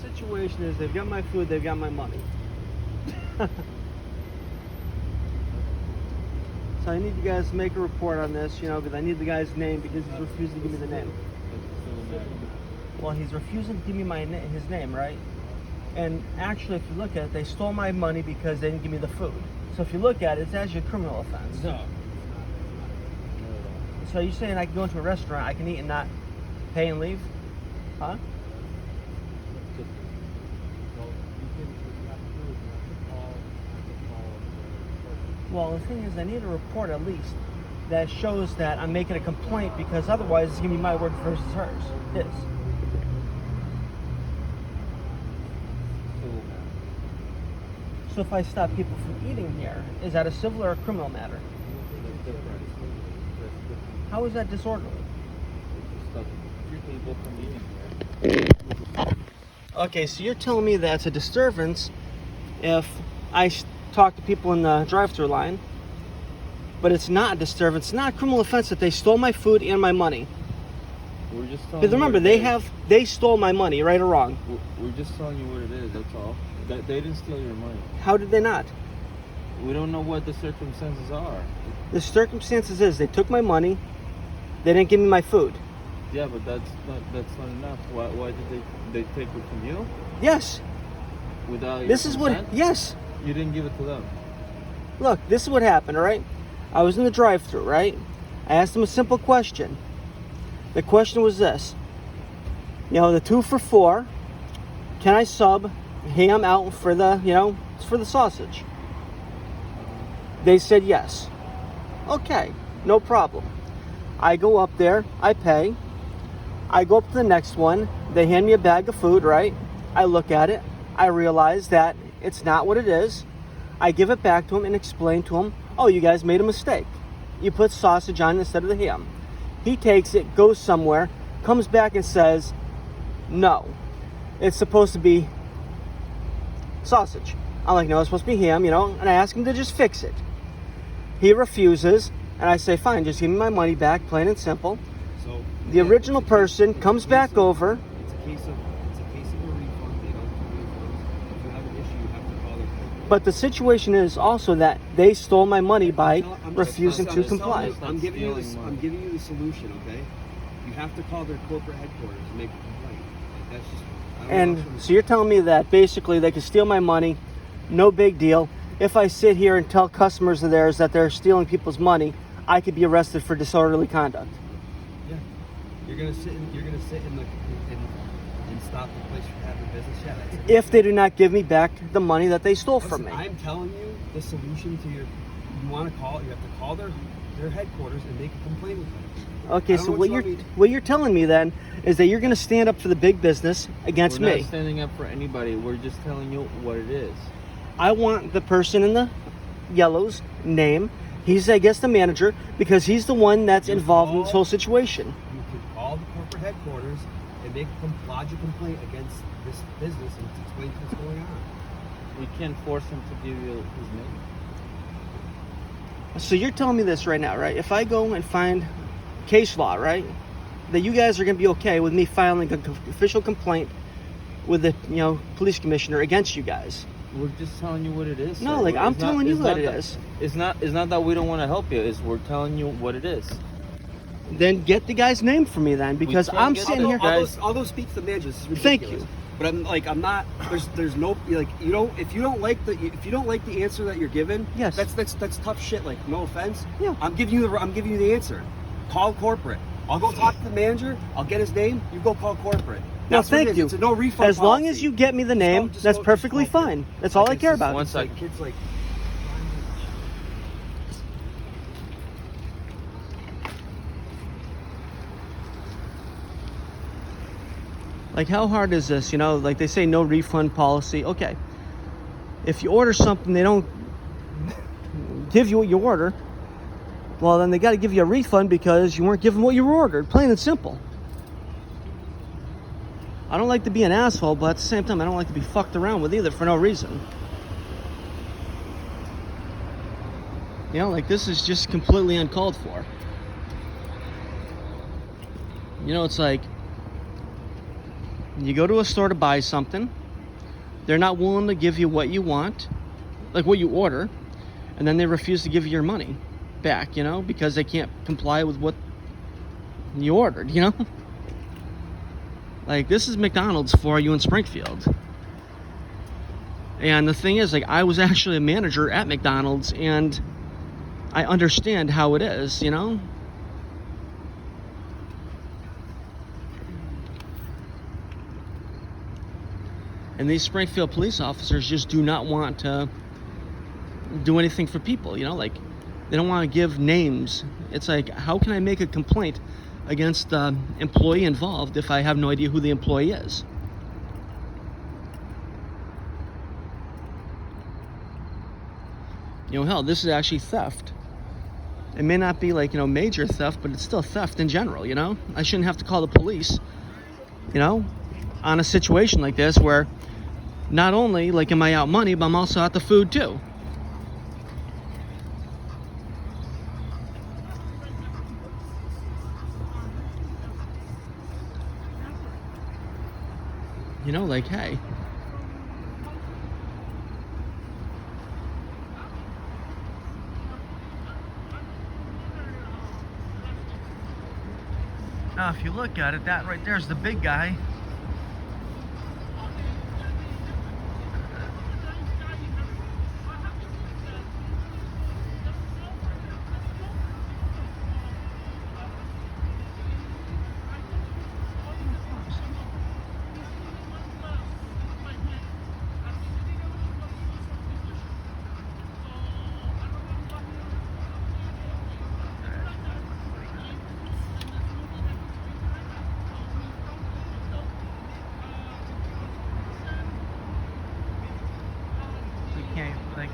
situation is they've got my food, they've got my money. So I need you guys to make a report on this, because I need the guy's name because he's refusing to give me the name. Well, he's refusing to give me his name, right? And actually, if you look at it, they stole my money because they didn't give me the food. So if you look at it, it's actually a criminal offense. No. So you're saying I can go into a restaurant, I can eat and not pay and leave? Huh? Well, the thing is, I need a report at least that shows that I'm making a complaint, because otherwise it's going to be my word versus hers. His. So if I stop people from eating here, is that a civil or a criminal matter? How is that disorderly? Okay, so you're telling me that's a disturbance if I talk to people in the drive-thru line, but it's not a disturbance. It's not a criminal offense that they stole my food and my money. We're just telling Because remember, they stole my money, right or wrong. We're just telling you what it is. That's all. They didn't steal your money. How did they not? We don't know what the circumstances are. The circumstances is they took my money, they didn't give me my food. Yeah, but that's not enough. Why did they take it from you? Yes. Without your This is consent? what. Yes. You didn't give it to them. Look, this is what happened, all right? I was in the drive-thru, right? I asked them a simple question. The question was this. The 2 for $4, can I sub ham out for the, for the sausage? They said yes. Okay, no problem. I go up there, I pay. I go up to the next one. They hand me a bag of food, right? I look at it. I realize that it's not what it is. I give it back to him and explain to him, oh, you guys made a mistake. You put sausage on instead of the ham. He takes it, goes somewhere, comes back and says, no, it's supposed to be sausage. I'm like, no, it's supposed to be ham, and I ask him to just fix it. He refuses, and I say, fine, just give me my money back, plain and simple. So the original person comes back over. It's a case of a refund. They don't do refunds. If you have an issue, you have to call their corporate. But the situation is also that they stole my money by refusing to comply. I'm giving you the solution, okay? You have to call their corporate headquarters and make a complaint. That's just. And so you're telling me that basically they can steal my money, no big deal. If I sit here and tell customers of theirs that they're stealing people's money, I could be arrested for disorderly conduct. Yeah, you're gonna sit in the and stop the place from having business. Yeah, that's it. If they do not give me back the money that they stole from me. I'm telling you the solution to your. You want to call? You have to call their headquarters and make a complaint with them. Okay, so what you're telling me then is that you're going to stand up for the big business against me. We're not standing up for anybody. We're just telling you what it is. I want the person in the yellow's name. He's, I guess, the manager, because he's the one that's involved in this whole situation. You can call the corporate headquarters and lodge a complaint against this business and explain what's going on. We can't force him to give you his name. So you're telling me this right now, right? If I go and find case law, right, that you guys are going to be okay with me filing an official complaint with the, police commissioner against you guys? We're just telling you what it is. No, sir. I'm telling you what it is. It's not that we don't want to help you. We're telling you what it is. Then get the guy's name for me then, because I'm sitting here. I'll go speak to the manager. This is ridiculous. Thank you. But I'm not. There's no if you don't like the answer that you're given. Yes. That's tough shit. Like, no offense. Yeah. I'm giving you the answer. Call corporate. I'll go talk to the manager. I'll get his name. You go call corporate. No, thank you. It's a no refund as long policy. as you get me the name, that's perfectly fine. That's all I care about. One second. Kids like. Like, how hard is this? Like they say, no refund policy. Okay. If you order something, they don't give you what you order. Well, then they got to give you a refund because you weren't given what you ordered. Plain and simple. I don't like to be an asshole, but at the same time, I don't like to be fucked around with either for no reason. Like, this is just completely uncalled for. It's like, You go to a store to buy something. They're not willing to give you what you want, like what you order, and then they refuse to give you your money back, you know, because they can't comply with what you ordered, you know? Like, this is McDonald's for you in Springfield. And the thing is, like, I was actually a manager at McDonald's, and I understand how it is, you know? And these Springfield police officers just do not want to do anything for people, you know? Like, they don't want to give names. It's like, how can I make a complaint against the employee involved if I have no idea who the employee is? You know, hell, this is actually theft. It may not be like, you know, major theft, but it's still theft in general, you know? I shouldn't have to call the police, you know, on a situation like this where not only, like, am I out money, but I'm also out the food, too. You know, like, hey. Now, if you look at it, that right there's the big guy. Like,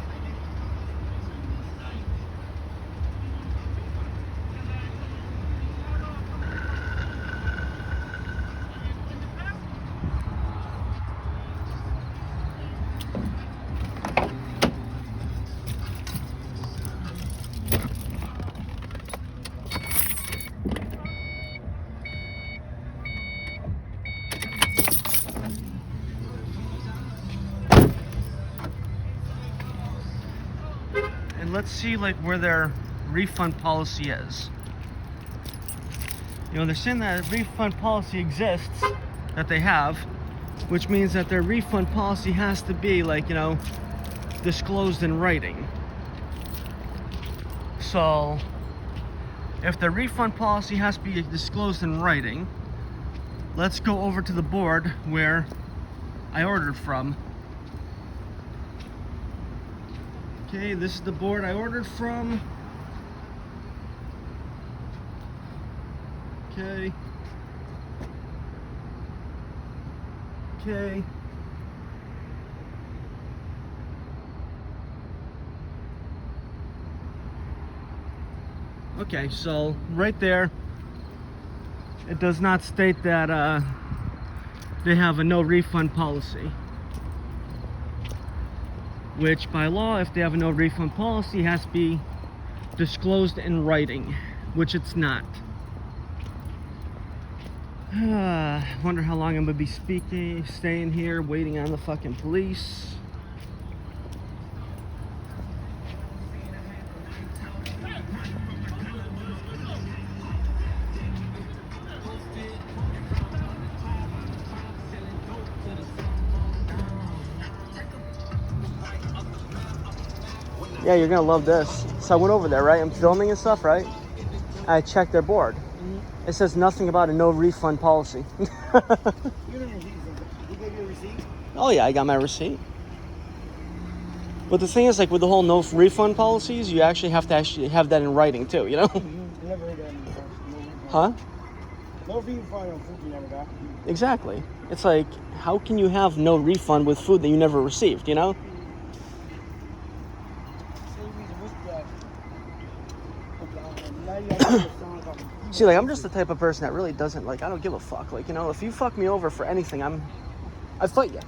and let's see, like, where their refund policy is. You know, they're saying that a refund policy exists, that they have, which means that their refund policy has to be, like, you know, disclosed in writing. So, if the refund policy has to be disclosed in writing, let's go over to the board where I ordered from. Okay, this is the board I ordered from. Okay. Okay. Okay, so right there, it does not state that they have a no refund policy. Which by law, if they have a no refund policy, has to be disclosed in writing, which it's not. Wonder how long I'm gonna be staying here, waiting on the fucking police. Yeah, you're gonna love this. So I went over there, right? I'm filming and stuff, right? I checked their board. It says nothing about a no refund policy. You gave you a receipt? Oh yeah, I got my receipt. But the thing is, like, with the whole no refund policies, you actually have to have that in writing too, you know? Never heard that in the past. Huh? No refund on food you never got. Exactly. It's like, how can you have no refund with food that you never received, you know? See, like, I'm just the type of person that really doesn't, like, I don't give a fuck. Like, you know, if you fuck me over for anything, I fight you.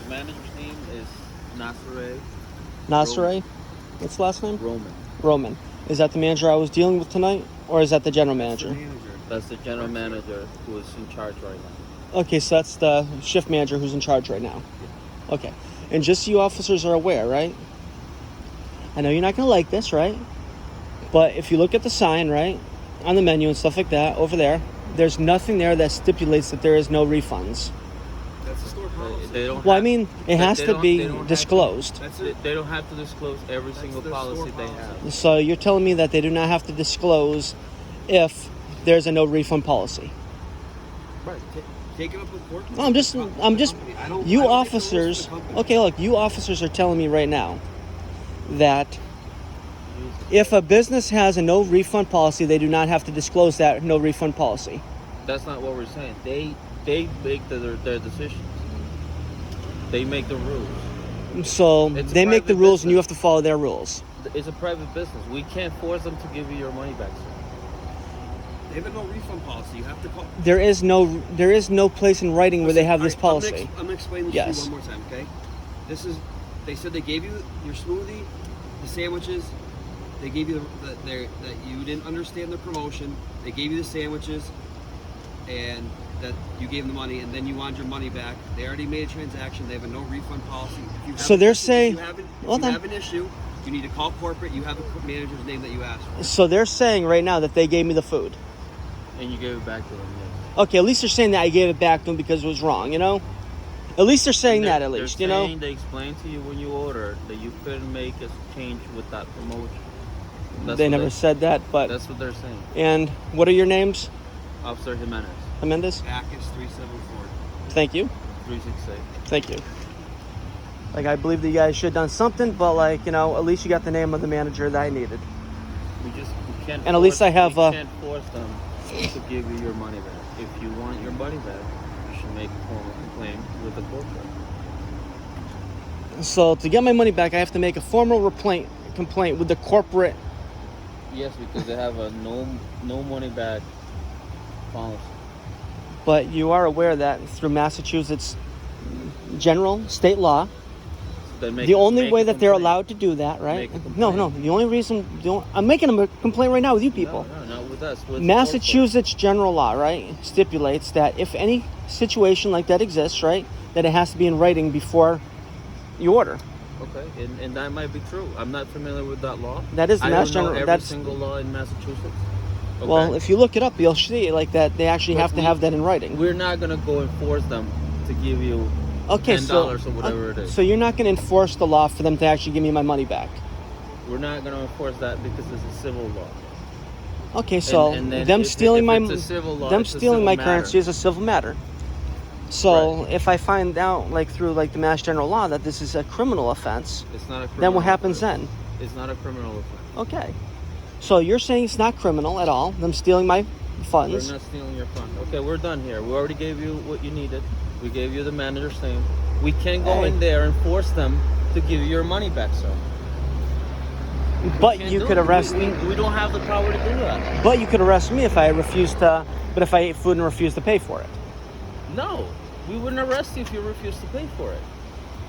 manager's name is Nasare Nasare? What's the last name? Roman. Roman. Is that the manager I was dealing with tonight? Or is that the general That's the manager? That's the general manager who is in charge right now. Okay, so that's the shift manager who's in charge right now. Okay. And just so you officers are aware, right? I know you're not going to like this, right? But if you look at the sign, right, on the menu and stuff like that, over there, there's nothing there that stipulates that there is no refunds. That's the store policy. They don't Well, I have- mean, it has to be disclosed. They don't have to disclose every single their policy store they policy. have. So you're telling me that they do not have to disclose if there's a no refund policy. Right. Take it up with court. I'm just, I don't get the rules officers, for the company. okay, look, you officers are telling me right now that if a business has a no refund policy, they do not have to disclose that no refund policy. That's not what we're saying. They make their decisions. They make the rules. So It's a they make the private rules and you have business. to follow their rules. It's a private business. We can't force them to give you your money back, sir. They have a no refund policy. You have to call. There is no place in writing where they have this policy. I'm gonna explain this Yes. to you one more time, okay? They said they gave you your smoothie, the sandwiches. They gave you that you didn't understand the promotion. They gave you the sandwiches, and that you gave them the money, and then you wanted your money back. They already made a transaction. They have a no refund policy. If you have So an they're issue- saying- if you hold on. have an issue, you need to call corporate. You have a manager's name that you asked for. So they're saying right now that they gave me the food. And you gave it back to them, yes. Okay, at least they're saying that I gave it back to them because it was wrong, you know? At least they're saying that, at least, you They're know? saying they explained to you when you ordered that you couldn't make a change with that promotion. That's They what never said that, but... That's what they're saying. And what are your names? Officer Jimenez, Jimenez? Backus 374. Thank you. 368. Thank you. Like, I believe that you guys should have done something, but, like, you know, at least you got the name of the manager that I needed. We can't. And at least I have, We can't force them to give you your money back. If you want your money back, you should make a formal complaint with the corporate. So, to get my money back, I have to make a formal complaint with the corporate. Yes, because they have a no money back policy. But you are aware that through Massachusetts general state law, Then the only make way a that they're complaint. allowed to do that, right? Make a No, complaint. the only reason... I'm making a complaint right now with you people. No, not with us. With Massachusetts general law, right, stipulates that if any situation like that exists, right, that it has to be in writing before you order. corporate. Okay, and that might be true. I'm not familiar with that law. That is the I Mass don't know General. every That's single law in Massachusetts. Okay? well, if you look it up, you'll see like that they actually But have to have that in writing. We're not gonna go and force them to give you Okay, $10 so or whatever it is. So you're not going to enforce the law for them to actually give me my money back. We're not gonna enforce that because it's a civil law. Okay, so And then them if stealing my it's a civil law, them it's a stealing civil my matter. currency is a civil matter. So Right. if I find out like through like the Mass General law that this is a criminal offense, It's not a criminal then what happens offense. then? It's not a criminal offense. Okay. So you're saying it's not criminal at all, them stealing my funds. We're not stealing your fund. Okay, we're done here. We already gave you what you needed. We gave you the manager's name. We can't go Hey. in there and force them to give you your money back, sir. But Can't you do could it. arrest we don't have the power to do that. But you could arrest me if I if I ate food and refused to pay for it. No, we wouldn't arrest you if you refused to pay for it.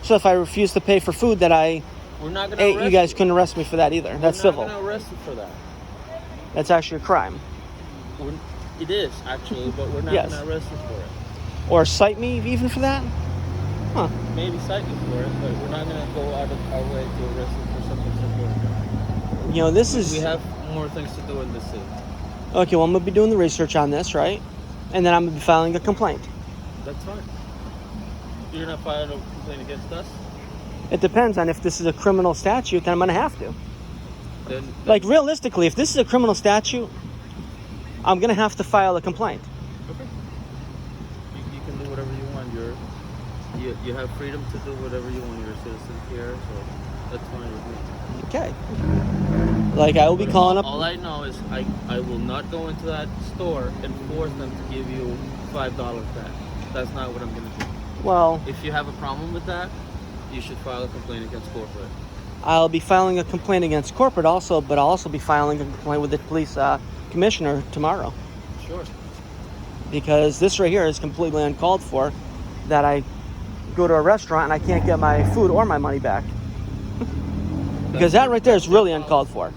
So if I refused to pay for food that I We're not gonna ate, arrest you guys couldn't arrest me for that either. That's We're civil. not gonna arrest you for that. That's actually a crime. It is actually, but we're not Yes. gonna arrest you for it. Or cite me even for that? Huh. Maybe cite you for it, but we're not gonna go out of our way to arrest you for something simple. You know, this is... We have more things to do in this city. Okay, well, I'm going to be doing the research on this, right? And then I'm going to be filing a complaint. That's fine. You're not filing a complaint against us? It depends on if this is a criminal statute, then I'm going to have to. Then Like, realistically, if this is a criminal statute, I'm going to have to file a complaint. okay. You can do whatever you want. You have freedom to do whatever you want. You're a citizen here, so that's fine with me. Okay. Like, I will be calling up... All I know is I will not go into that store and force them to give you $5 back. That's not what I'm going to do. Well, If you have a problem with that, you should file a complaint against corporate. I'll be filing a complaint against corporate also, but I'll also be filing a complaint with the police commissioner tomorrow. Sure. Because this right here is completely uncalled for, that I go to a restaurant and I can't get my food or my money back. Because that right there is really uncalled for.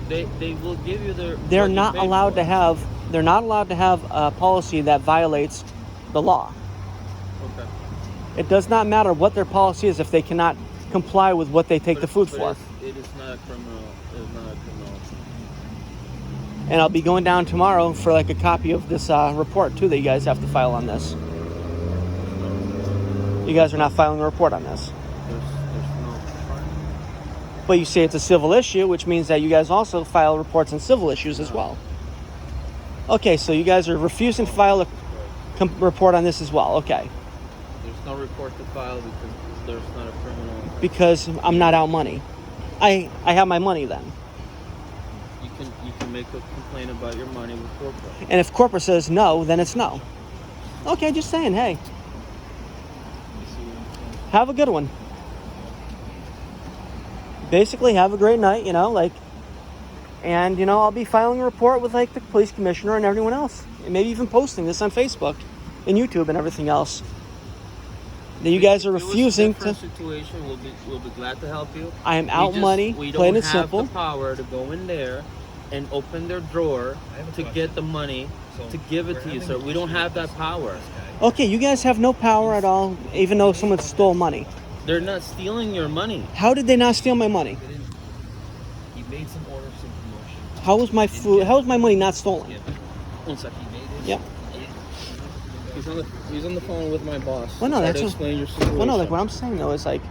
They will give you their. They're what you not paid allowed for. to have. They're not allowed to have a policy that violates the law. Okay. It does not matter what their policy is if they cannot comply with what they take the food for. It is not a criminal. It is not a criminal. And I'll be going down tomorrow for like a copy of this report too that you guys have to file on this. You guys are not filing a report on this. There's no. But you say it's a civil issue, which means that you guys also file reports on civil issues as well. Okay, so you guys are refusing to file a report on this as well. Okay. There's no report to file because there's not a criminal. Because I'm not out money. I have my money then. You can make a complaint about your money with corporate. And if corporate says no, then it's no. Okay, just saying, hey, have a good one. Basically, have a great night, you know, like, and, you know, I'll be filing a report with, like, the police commissioner and everyone else. And maybe even posting this on Facebook and YouTube and everything else. That you guys are refusing to... Situation, we'll be glad to help you. I am out money, plain and simple. We don't have the power to go in there and open their drawer to get the money to give it to you, sir. We don't have that power. Okay, you guys have no power at all, even though someone stole money. They're not stealing your money. How did they not steal my money? He made some orders, some promotion. How was my food? How was my money not stolen? One second. Yep. He's on the phone with my boss. Well, no, Try that's to just, explain your situation. well, no, like what I'm saying though is like,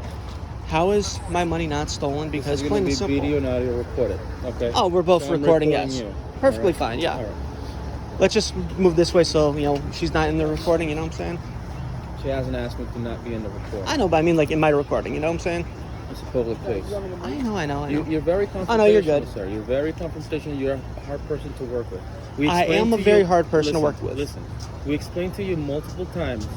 how is my money not stolen? Because It's plain going and to be simple. video and audio recorded. Okay. Oh, we're both So I'm recording, recording yes. you. Perfectly All right. fine, yeah. All right. Let's just move this way so, you know, she's not in the recording, you know what I'm saying? She hasn't asked me to not be in the recording. I know, but I mean like in my recording, you know what I'm saying? It's a public place. I know. You're very confrontational, I know, you're good. sir. You're very confrontational. You're a hard person to work with. I am a very hard person to work with. Listen, we explained to you multiple times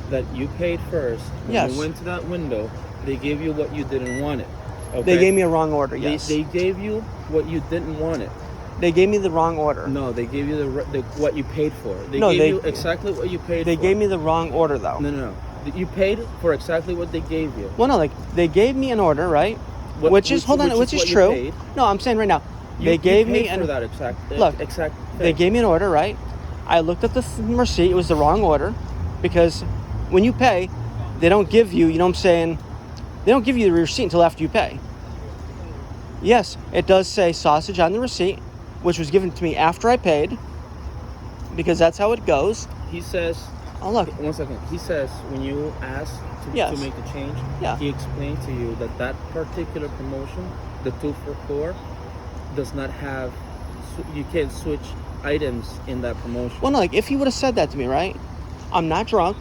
that you paid first. When Yes. you went to that window, they gave you what you didn't want it. Okay? They gave me a wrong order, yes. They gave you what you didn't want it. They gave me the wrong order. No, they gave you the what you paid for. They No, gave they- you exactly what you paid for. They gave me the wrong order though. No. You paid for exactly what they gave you. Well, no, like they gave me an order, right? Which is what true. you paid. No, I'm saying right now. You- They gave you me paid for an that exact They thing. gave me an order, right? I looked at the receipt. It was the wrong order because when you pay, they don't give you, you know what I'm saying? They don't give you the receipt until after you pay. Yes, it does say sausage on the receipt, which was given to me after I paid because that's how it goes. He says, Oh, look. 1 second. He says when you asked Yes. to make the change, Yeah. he explained to you that particular promotion, the 2 for 4, does not have. You can't switch items in that promotion. Well, no, like if he would have said that to me, right? I'm not drunk.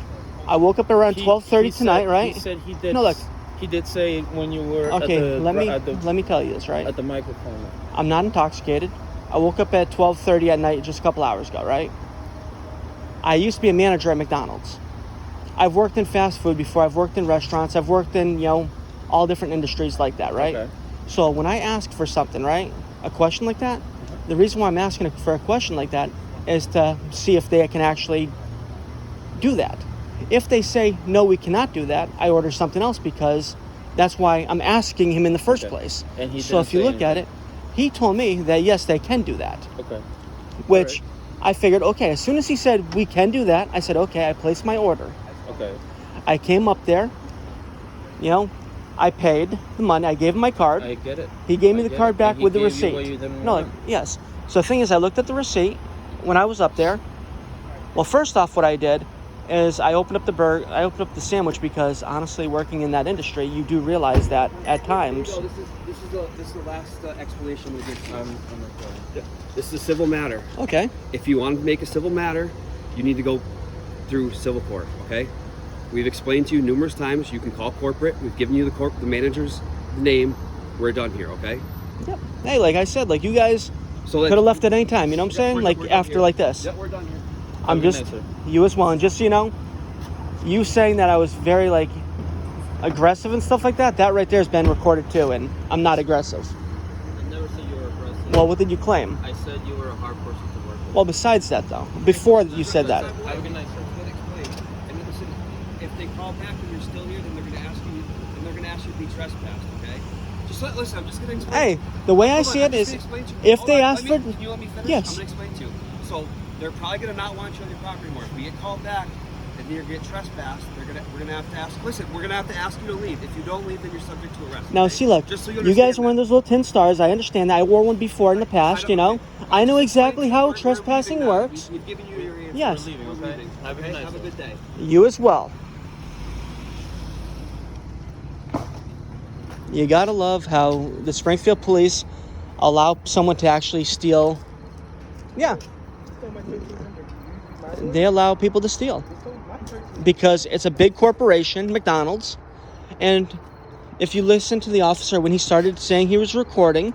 I woke up around 12:30 tonight, right? He said he did. No, look. He did say when you were Okay, at the let me tell you this, right? at the microphone. I'm not intoxicated. I woke up at 12:30 at night just a couple hours ago, right? I used to be a manager at McDonald's. I've worked in fast food before. I've worked in restaurants. I've worked in, you know, all different industries like that, right? Okay. So when I ask for something, right, a question like that, the reason why I'm asking for a question like that is to see if they can actually do that. If they say, no, we cannot do that, I order something else because that's why I'm asking him in the first Okay. place. And he So didn't if you say look at it, he told me that, yes, they can do that. Okay. Which I figured, okay, as soon as he said, we can do that, I said, okay, I placed my order. Okay. I came up there, you know, I paid the money, I gave him my card. I get it. He gave me I the get card it. back And he with the gave you receipt. what you didn't No, want. like, yes. So the thing is, I looked at the receipt when I was up there. Well, first off, what I did is I opened up the sandwich because honestly, working in that industry, you do realize that at times. Here we go. This is the last explanation we did. I'm recording. This is a civil matter. Okay. If you want to make a civil matter, you need to go through civil court. Okay. We've explained to you numerous times. You can call corporate. We've given you the manager's name. We're done here. Okay. Yep. Hey, like I said, like you guys So could have left at any time. You know what I'm saying? we're Like done after here. like this. Yep, we're done here. I'm Have a just good night, sir. you as well, and just so you know, you saying that I was very like aggressive and stuff like that. That right there has been recorded too, and I'm not aggressive. I never said you were aggressive. Well, what did you claim? I said you were a hard person to work with. Well, besides that though, before you said that. Have a good night, sir. But explain. I mean, listen, if they call back when you're still here, then they're gonna ask you. Then they're gonna ask you to be trespassed. Okay? Just listen. I'm just gonna explain. Hey, the way I see it is, if they ask for, you want me to finish? yes. I'm gonna explain to you. So they're probably gonna not want you on your property anymore. If we get called back and you get trespassed, we're gonna have to ask. Listen, we're gonna have to ask you to leave. If you don't leave, then you're subject to arrest. Now, okay? see, look, Just so you guys are one of those little tin stars. I understand that. I wore one before in the past, you know. I know exactly how trespassing works. We've given you your answer. Yes. We're leaving, We're okay? leaving. Have a Okay? nice Have a one. good day. You as well. You gotta love how the Springfield police allow someone to actually steal. Yeah. They allow people to steal because it's a big corporation, McDonald's, and if you listen to the officer when he started saying he was recording,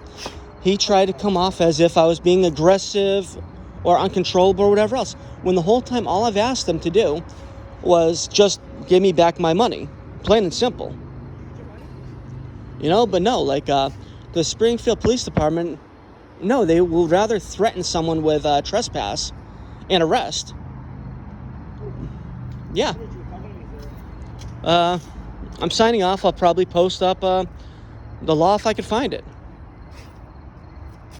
he tried to come off as if I was being aggressive or uncontrollable or whatever else, when the whole time all I've asked them to do was just give me back my money, plain and simple. You know, but no, like the Springfield Police Department, no, they will rather threaten someone with trespass and arrest. Yeah. I'm signing off. I'll probably post up the law if I can find it.